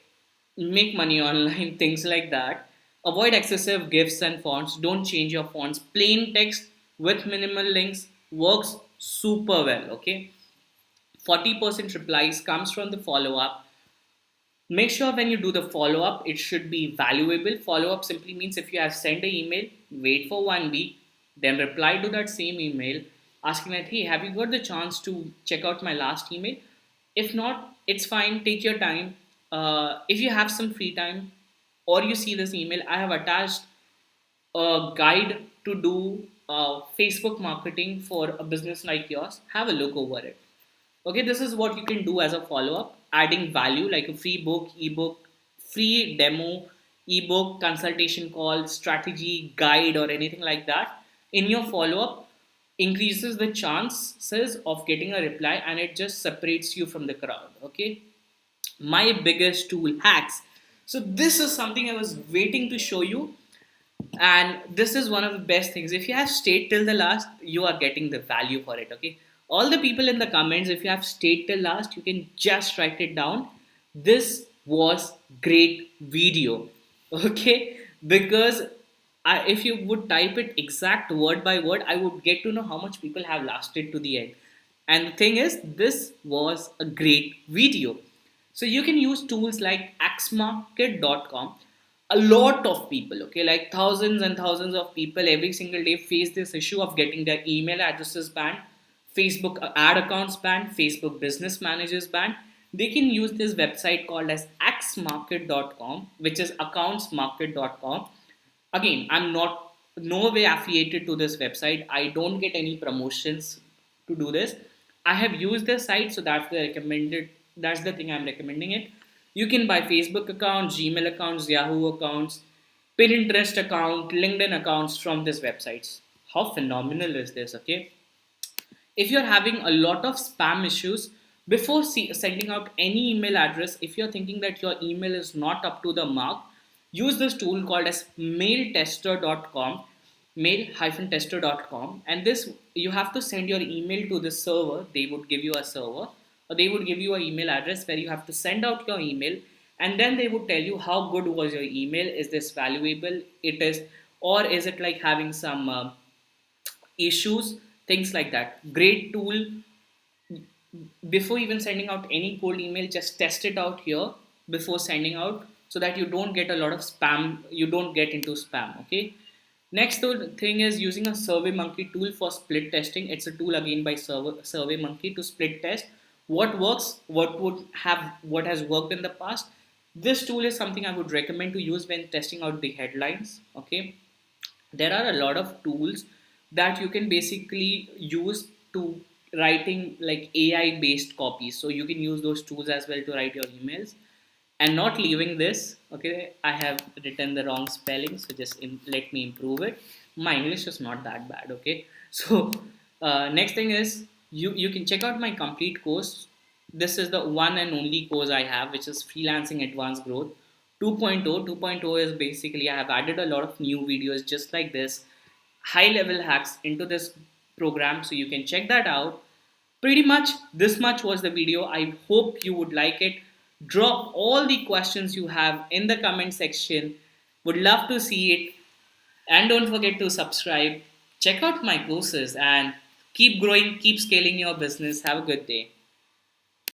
make money online, things like that. Avoid excessive gifs and fonts. Don't change your fonts. Plain text with minimal links works super well. Okay, 40% replies comes from the follow up. Make sure when you do the follow up, it should be valuable. Follow up simply means if you have sent an email, wait for 1 week, then reply to that same email asking that, hey, have you got the chance to check out my last email? If not, it's fine, take your time. If you have some free time or you see this email, I have attached a guide to do Facebook marketing for a business like yours. Have a look over it. Okay, this is what you can do as a follow up, adding value like a free book, ebook, free demo, ebook, consultation call, strategy, guide, or anything like that in your follow up increases the chances of getting a reply, and it just separates you from the crowd. Okay, my biggest tool hacks. So, this is something I was waiting to show you, and this is one of the best things. If you have stayed till the last, you are getting the value for it. Okay, all the people in the comments, if you have stayed till last, you can just write it down. This was great video. Okay, because if you would type it exact word by word, I would get to know how much people have lasted to the end. And the thing is, this was a great video. So you can use tools like axmarket.com. A lot of people, okay, like thousands and thousands of people every single day face this issue of getting their email addresses banned, Facebook ad accounts banned, Facebook business managers banned. They can use this website called as axmarket.com, which is accountsmarket.com. Again, I'm not no way affiliated to this website. I don't get any promotions to do this. I have used this site, so that's the recommended. That's the thing I'm recommending it. You can buy Facebook accounts, Gmail accounts, Yahoo accounts, Pinterest account, LinkedIn accounts from these websites. How phenomenal is this? Okay, if you're having a lot of spam issues, before sending out any email address, if you're thinking that your email is not up to the mark, use this tool called as mailtester.com, mail-tester.com. And this, you have to send your email to the server. They would give you a server, or they would give you an email address where you have to send out your email, and then they would tell you how good was your email. Is this valuable? It is, or is it like having some issues, things like that. Great tool. Before even sending out any cold email, just test it out here before sending out, so that you don't get a lot of spam, you don't get into spam. Okay, next thing is using a survey monkey tool for split testing. It's a tool again by survey monkey to split test what works, what has worked in the past. This tool is something I would recommend to use when testing out the headlines. Okay, there are a lot of tools that you can basically use to writing like AI based copies. So you can use those tools as well to write your emails. And not leaving this, okay, I have written the wrong spelling, so just let me improve it. My English is not that bad, okay. So next thing is, you can check out my complete course. This is the one and only course I have, which is Freelancing Advanced Growth 2.0. 2.0 is basically, I have added a lot of new videos just like this, high level hacks into this program, so you can check that out. Pretty much this much was the video. I hope you would like it. Drop all the questions you have in the comment section. Would love to see it. And don't forget to subscribe. Check out my courses and keep growing, keep scaling your business. Have a good day.